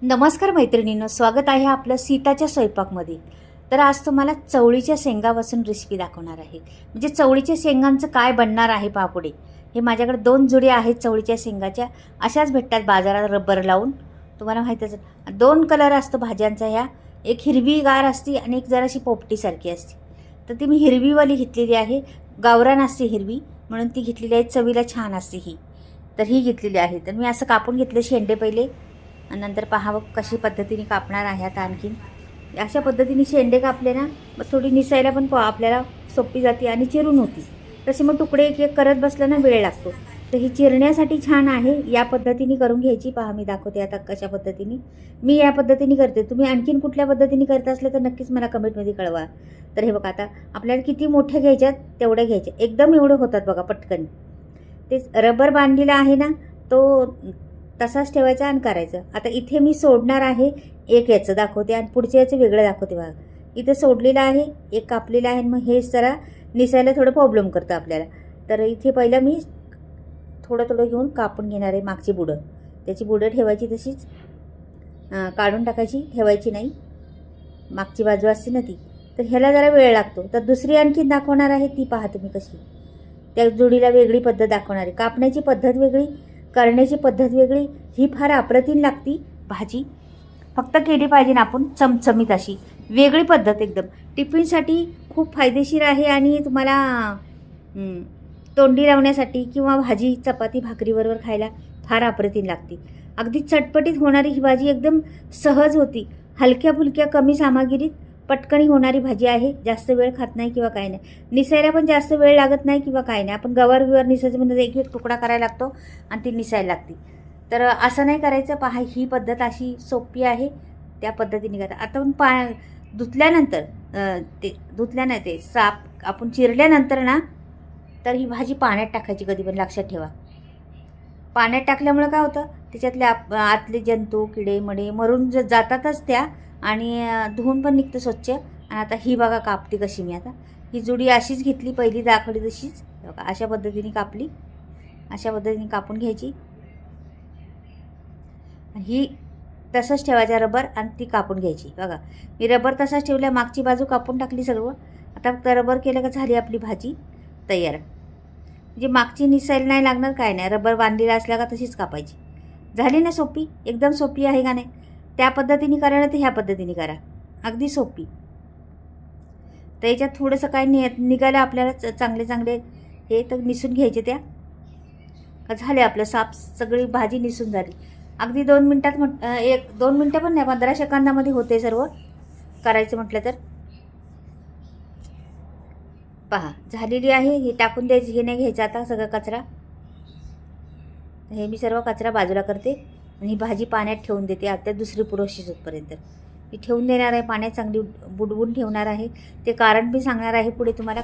नमस्कार मैत्रिणींनो, स्वागत आहे आपलं सीताच्या स्वयंपाकमध्ये. तर आज तुम्हाला चवळीच्या शेंगापासून रेसिपी दाखवणार आहे. म्हणजे चवळीच्या शेंगांचं काय बनणार आहे पापुडे. हे माझ्याकडे 2 जुडी आहेत चवळीच्या शेंगाच्या. अशाच भेटतात बाजारात रबर लावून. तुम्हाला माहीतच आहे 2 कलर असतो भाज्यांचा. ह्या एक हिरवीगार असते आणि एक जराशी पोपटीसारखी असते. तर ती मी हिरवीवाली घेतलेली आहे. गावरान असते हिरवी म्हणून ती घेतलेली आहे. चवीला छान असते ही. तर ही घेतलेली आहे. तर मी असं कापून घेतले शेंडे पहिले आणि नंतर पहा कशी पद्धतीने कापणार आहे. आता आणखीन अशा पद्धतीने शेंडे कापले ना मग थोडी निसायला पण आपल्याला सोपी जाते आणि चिरून होती. तसे मग तुकडे एक एक करत बसलं ना वेळ लागतो. तर ही चिरण्यासाठी छान आहे. या पद्धतीने करून घ्यायची. पहा मी दाखवते आता कशा पद्धतीने मी या पद्धतीने करते. तुम्ही आणखीन कुठल्या पद्धतीने करत असले तर नक्कीच मला कमेंटमध्ये कळवा. तर हे बघा आता आपल्याला किती मोठे घ्यायच्यात तेवढे घ्यायचे. एकदम एवढे होतात बघा पटकन. ते रबर बांधलेला आहे ना तो तसाच ठेवायचा आणि करायचं. आता इथे मी सोडणार आहे एक याचं दाखवते आणि पुढच्या याचं वेगळं दाखवते. बघा इथे सोडलेलं आहे एक कापलेलं आहे. मग हे जरा निसायला थोडं प्रॉब्लेम करतं आपल्याला. तर इथे पहिलं मी थोडं थोडं घेऊन कापून घेणार आहे मागची बुडं. त्याची बुडं ठेवायची तशीच काढून टाकायची, ठेवायची नाही. मागची बाजू असते ना ती. तर ह्याला जरा वेळ लागतो. तर दुसरी आणखी दाखवणार आहे ती पहा तुम्ही कशी. त्या जोडीला वेगळी पद्धत दाखवणार आहे. कापण्याची पद्धत वेगळी, करण्याची पद्धत वेगळी. ही फार अप्रतिम लागती भाजी. फक्त केली पाहिजे ना आपण चमचमीत अशी वेगळी पद्धत एकदम. टिफिनसाठी खूप फायदेशीर आहे आणि तुम्हाला तोंडी लावण्यासाठी किंवा भाजी चपाती भाकरीबरोबर खायला फार अप्रतिम लागते. अगदी चटपटीत होणारी ही भाजी एकदम सहज होती. हलक्या फुलक्या कमी सामग्रीत पटकनी होणारी भाजी आहे. जास्त वेळ खात नाही किंवा काय नाही. निसायला पण जास्त वेळ लागत नाही किंवा काय नाही. आपण गवार बिवार निसायचं म्हणजे एक एक तुकडा करायला लागतो आणि ती निसायला लागते. तर असं नाही करायचं. पहा ही पद्धत अशी सोपी आहे. त्या पद्धतीने करा. आता आपण धुतल्यानंतर धुतल्या नाही ते साप आपण चिरल्यानंतर ना तर ही भाजी पाण्यात टाकायची कधी पण लक्षात ठेवा. पाण्यात टाकल्यामुळे काय होतं त्याच्यातले आतले जंतू किडे मडे मरून जातातच त्या आणि धुवून पण निघतं स्वच्छ. आणि आता ही बघा कापली कशी मी. आता ही जुडी अशीच घेतली पहिली दाखवली तशीच. बघा अशा पद्धतीने कापली. अशा पद्धतीने कापून घ्यायची. ही तसंच ठेवायचा रबर आणि ती कापून घ्यायची. बघा मी रबर तसाच ठेवल्या, मागची बाजू कापून टाकली सर्व. आता रबर केलं का झाली आपली भाजी तयार. म्हणजे मागची निसायला नाही लागणार काय नाही. रबर बांधलेला असल्या का तशीच कापायची. झाली ना सोपी. एकदम सोपी आहे का नाही. त्या पद्धतीने करा ना तर ह्या पद्धतीने करा. अगदी सोपी. तर याच्यात थोडंसं काय निघालं आपल्याला चांगले चांगले हे तर निसून घ्यायचे. त्या झाले आपलं साफ सगळी भाजी निसून झाली. अगदी 2 मिनटात 2 मिनटं पण नाही 15 सेकंदामध्ये होते सर्व करायचं म्हटलं तर. पहा झालेली आहे. हे टाकून द्यायची. हे नाही घ्यायचं आता सगळं कचरा. हे मी सर्व कचरा बाजूला करते आणि ही भाजी पाण्यात ठेवून देते. आता दुसरी प्रोसेस होतपर्यंत ही ठेवून देणार आहे. पाण्यात चांगली बुडवून ठेवणार आहे. ते कारण मी सांगणार आहे पुढे तुम्हाला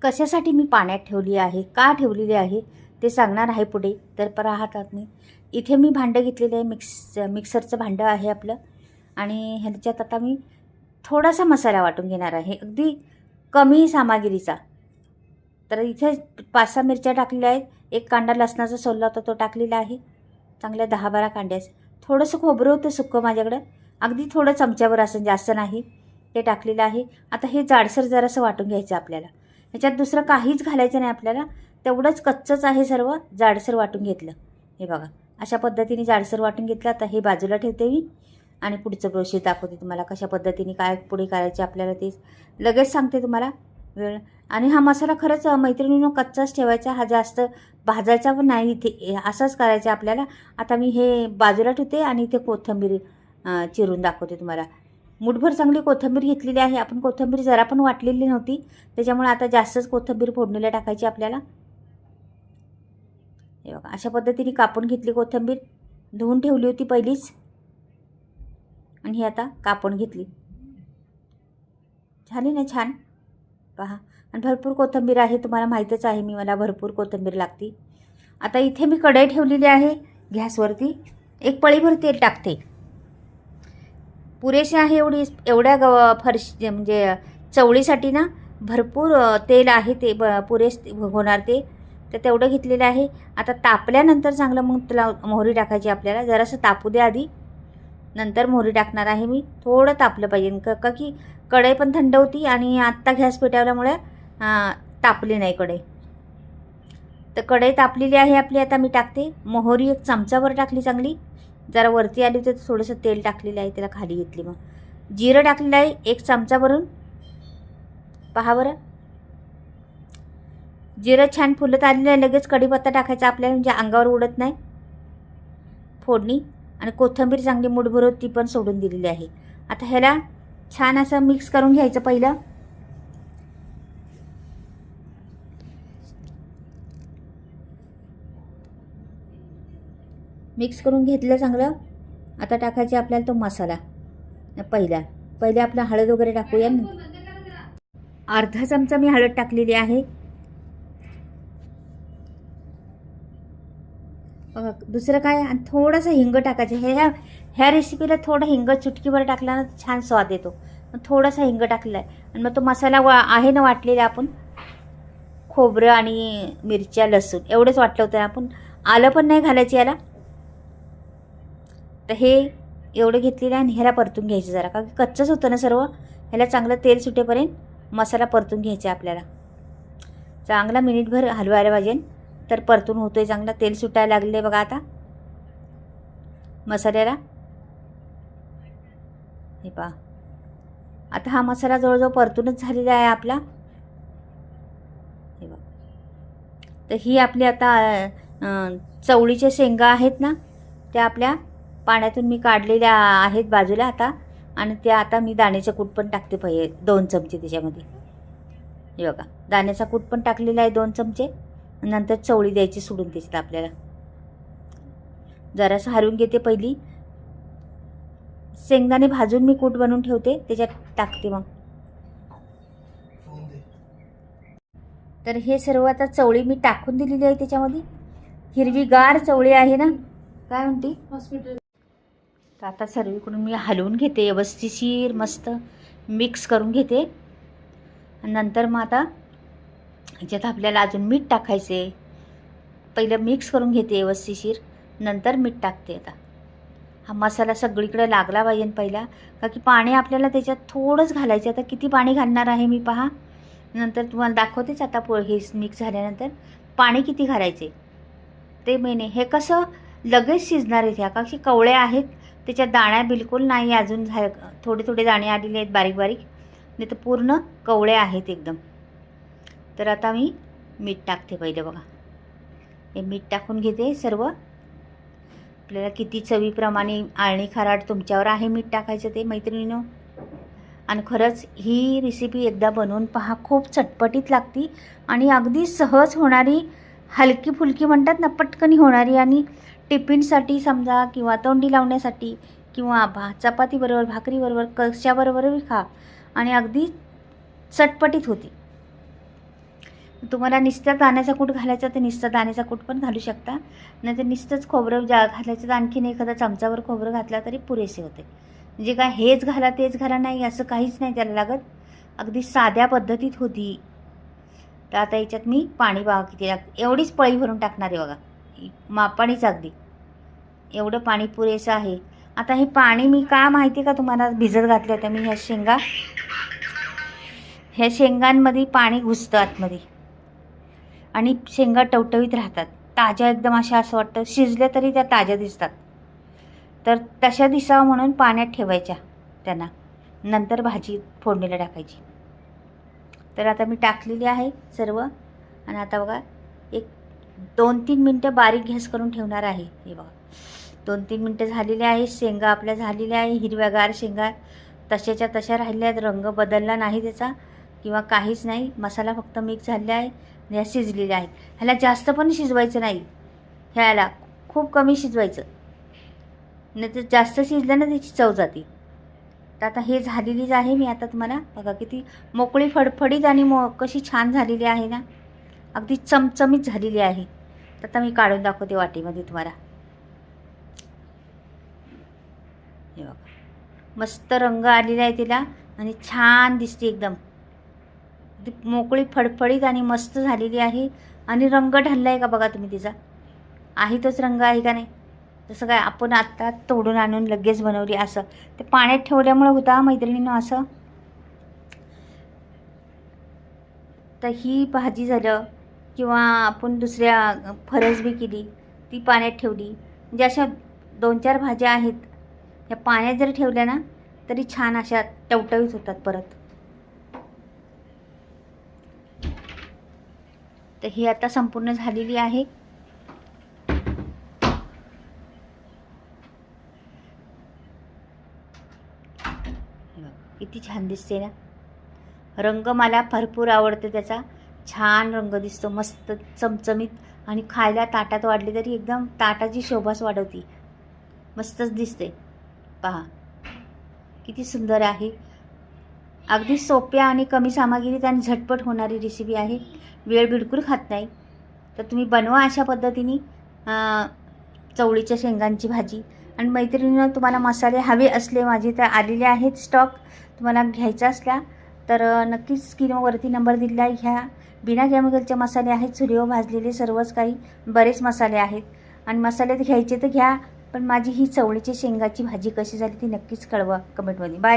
कशासाठी मी पाण्यात ठेवली आहे, का ठेवलेली आहे ते सांगणार आहे पुढे. तर पाहतात मी इथे मी भांडं घेतलेलं आहे. मिक्सरचं भांडं आहे आपलं. आणि ह्याच्यात आता मी थोडासा मसाला वाटून घेणार आहे अगदी कमी सामग्रीचा. तर इथे 5-6 मिरच्या टाकलेल्या आहेत. एक कांदा लसणाचा सोलला होता तो टाकलेला आहे. चांगल्या 10-12 कांड्याचं. थोडंसं खोबरं होतं सुक्कं माझ्याकडं. अगदी थोडं चमच्यावर असं जास्त नाही ते टाकलेलं आहे. आता हे जाडसर जरासं वाटून घ्यायचं आपल्याला. ह्याच्यात दुसरं काहीच घालायचं नाही आपल्याला. तेवढंच कच्चंच आहे सर्व. जाडसर वाटून घेतलं. हे बघा अशा पद्धतीने जाडसर वाटून घेतलं. आता हे बाजूला ठेवते मी आणि पुढचं प्रोसेस दाखवते तुम्हाला कशा पद्धतीने काय पुढे करायचे आपल्याला. ते लगेच सांगते तुम्हाला वेळ. आणि हा मसाला खरंच मैत्रिणींनो कच्चाच ठेवायचा. हा जास्त भाजायचा पण नाही. इथे असंच करायचं आपल्याला. आता मी हे बाजूला ठेवते आणि इथे कोथिंबीर चिरून दाखवते तुम्हाला. मुठभर चांगली कोथिंबीर घेतलेली आहे. आपण कोथिंबीर जरा पण वाटलेली नव्हती त्याच्यामुळे आता जास्तच कोथिंबीर फोडणीला टाकायची आपल्याला. हे बघा अशा पद्धतीने कापून घेतली कोथिंबीर. धुवून ठेवली होती पहिलीच आणि ही आता कापून घेतली. झाली ना छान. पहा आणि भरपूर कोथिंबीर आहे. तुम्हाला माहीतच आहे मला भरपूर कोथिंबीर लागते. आता इथे मी कढई ठेवलेली आहे गॅसवरती. एक पळीभर तेल टाकते. पुरेसे आहे एवढ्या फरशी म्हणजे चवळीसाठी ना भरपूर तेल आहे. ते पुरेस होणार ते. तर तेवढं घेतलेलं आहे. आता तापल्यानंतर चांगलं मग त्याला मोहरी टाकायची आपल्याला. जरासं तापू दे आधी. नंतर मोहरी टाकणार आहे मी. थोडं तापलं पाहिजे का की कढई पण थंड होती आणि आत्ता गॅस पेटवल्यामुळे तापली नाही कढई. तर कढई तापलेली आहे आपली. आता मी टाकते मोहरी. 1 चमचाभर टाकली चांगली. जरा वरती आली तर थोडंसं तेल टाकलेलं आहे, त्याला खाली घेतली. मग जिरं टाकलेलं आहे 1 चमचा भरून. पहा बरं, जिरं छान फुलत आलेलं आहे. लगेच कढीपत्ता टाकायचा आपल्याला, म्हणजे अंगावर उडत नाही. फोडणी आणि कोथिंबीर चांगली मुठभर ती पण सोडून दिलेली आहे. आता ह्याला छान असं मिक्स करून घ्यायचं. पहिलं मिक्स करून घेतलं चांगलं. आता टाकायचे आपल्याला तो मसाला. पहिले आपलं हळद वगैरे टाकूया. अर्धा चमचा मी हळद टाकलेली आहे. बघा, दुसरं काय, आणि थोडंसं हिंग टाकायचं. ह्या रेसिपीला थोडं हिंग चुटकीभर टाकला ना छान स्वाद येतो. थोडासा हिंग टाकलेला आहे. आणि मग तो मसाला आहे ना वाटलेला, आपण खोबरं आणि मिरच्या लसूण एवढंच वाटलं होतं आपण. आलं पण नाही घालायचं याला. तर हे एवढं घेतलेलं आहे आणि ह्याला परतून घ्यायचं जरा, का कच्चंच होतं ना सर्व. ह्याला चांगलं तेल सुटेपर्यंत मसाला परतून घ्यायचा आपल्याला. चांगला मिनिटभर हलवायला पाहिजे. तर परतून होतोय चांगला. तेल सुटायला लागले बघा आता मसाल्याला. हे पहा, आता हा मसाला जवळजवळ परतूनच झालेला आहे आपला. हे बघा, तर ही आपली आता चवळीच्या शेंगा आहेत ना, त्या आपल्या पाण्यातून मी काढलेल्या आहेत बाजूला आता. आणि त्या आता मी दाण्याचं कूट पण टाकते. पहिले 2 चमचे त्याच्यामध्ये. हे बघा, दाण्याचा कूट पण टाकलेला आहे 2 चमचे. नंतर चवळी द्यायची सोडून त्याच्यात आपल्याला. जरासं हलवून घेते. पहिली शेंगदाणे भाजून मी कूट बनवून ठेवते, त्याच्यात टाकते. मग तर हे सर्व आता चवळी मी टाकून दिलेली आहे त्याच्यामध्ये. हिरवीगार चवळी आहे ना, काय म्हणते हॉस्पिटल. तर आता सर्वीकडून मी हलवून घेते व्यवस्थिशीर, मस्त मिक्स करून घेते. नंतर मग आता ह्याच्यात आपल्याला अजून मीठ टाकायचे. पहिलं मिक्स करून घेते व्यवस्थिशीर, नंतर मीठ टाकते. आता हा मसाला सगळीकडे लागला पाहिजे पहिला, का की पाणी आपल्याला त्याच्यात थोडंच घालायचं. आता किती पाणी घालणार आहे मी पहा, नंतर तुम्हाला दाखवतेच. आता हे मिक्स झाल्यानंतर पाणी किती घालायचे ते मेन आहे. हे कसं लगेच शिजणार आहे. ह्या का की कवळे आहेत, त्याच्यात दाण्या बिलकुल नाही अजून. थोडे थोडे दाणे आलेले आहेत बारीक बारीक, नाही तर पूर्ण कवळे आहेत एकदम. तर आता मी मीठ टाकते पहिलं. बघा, हे मीठ टाकून घेते सर्व. आपल्याला किती चवीप्रमाणे आळणी खाराट तुमच्यावर आहे मीठ टाकायचं ते मैत्रिणीनो. आणि खरंच ही रेसिपी एकदा बनवून पहा, खूप चटपटीत लागती आणि अगदी सहज होणारी, हलकी फुलकी म्हणतात ना, पटकनी होणारी. आणि टिफिनसाठी समजा, किंवा तोंडी लावण्यासाठी, किंवा चपातीबरोबर, भाकरीबरोबर, कशाबरोबरही खा. आणि अगदी चटपटीत होती. तुम्हाला नुसतं दाण्याचा कूट घालायचा तर नुसतं दाण्याचा कूट पण घालू शकता, नाही तर नुसतंच खोबरं घालायचं तर आणखीन एखादा चमचावर खोबरं घातला तरी पुरेसे होते. म्हणजे काय हेच घाला तेच घाला नाही असं काहीच नाही त्याला लागत. अगदी साध्या पद्धतीत होती. तर आता याच्यात मी पाणी बघा किती लागतं. एवढीच पळी भरून टाकणार आहे बघा, मापाणीच अगदी एवढं पाणी पुरेसं आहे. आता हे पाणी मी का माहिती आहे का तुम्हाला भिजत घातलं होतं मी. ह्या शेंगांमध्ये पाणी घुसतं आतमध्ये आणि शेंगा टवटवीत राहतात, ताज्या एकदम. अशा असं वाटतं शिजल्या तरी त्या ताज्या दिसतात. तर तशा दिसावं म्हणून पाण्यात ठेवायच्या त्यांना, नंतर भाजी फोडणीला टाकायची. तर आता मी टाकलेली आहे सर्व. आणि आता बघा, एक 2-3 मिनटं बारीक गॅस करून ठेवणार आहे. हे बघा, 2-3 मिनटं झालेली आहे. शेंगा आपल्या झालेल्या आहे. हिरव्यागार शेंगा तशाच्या तशा राहिल्या आहेत. रंग बदलला नाही त्याचा किंवा काहीच नाही. मसाला फक्त मिक्स झालेला आहे. ह्या शिजलेल्या आहेत. ह्याला जास्त पण शिजवायचं नाही, ह्याला खूप कमी शिजवायचं, नाही तर जास्त शिजलं ना त्याची चव जाते. तर आता हे झालेलीच आहे. मी आता तुम्हाला बघा किती मोकळी फडफडीत आणि कशी छान झालेली आहे ना, अगदी चमचमीत झालेली आहे. तर आता मी काढून दाखवते वाटीमध्ये तुम्हाला. हे बघा, मस्त रंग आलेला आहे तिला आणि छान दिसते एकदम. मोकळी फडफडीत आणि मस्त झालेली आहे. आणि रंग ढालला आहे का बघा तुम्ही तिचा, आहे तोच रंग आहे का नाही. जसं काय आपण आत्ता तोडून आणून लगेच बनवली असं. ते पाण्यात ठेवल्यामुळे होता मैत्रिणींनो असं. तर ही भाजी झालं किंवा आपण दुसऱ्या फरसबी केली, ती पाण्यात ठेवली. म्हणजे अशा 2-4 भाज्या आहेत, ह्या पाण्यात जर ठेवल्या ना तरी छान अशा टवटवीत होतात परत. तर ही आता संपूर्ण झालेली आहे. किती छान दिसते ना. रंग मला भरपूर आवडते त्याचा. छान रंग दिसतो, मस्त चमचमीत आणि खायला ताटात वाढली तरी एकदम ताटाची शोभाच वाढवती. मस्तच दिसते. पहा किती सुंदर आहे. अगदी सोप्या आणि कमी सामग्रीत आणि झटपट होणारी रेसिपी आहे. वेळ बिलकुल खात नाही. तर तुम्ही बनवा अशा पद्धतीने चवळीच्या शेंगांची भाजी. आणि मैत्रिणींनो, तुम्हाला मसाले हवे असले माझे तर आलेले आहेत स्टॉक. तुम्हाला घ्यायचा असला तर नक्कीच स्क्रीनवरती नंबर दिलेला आहे. ह्या बिना केमिकलचे मसाले आहेत, चुलीवर भाजलेले सर्वच काही बरेच मसाले आहेत. आणि मसाले घ्यायचे तर घ्या, पण माझी ही चवळीच्या शेंगाची भाजी कशी झाली ती नक्कीच कळवा कमेंटमध्ये. बाय.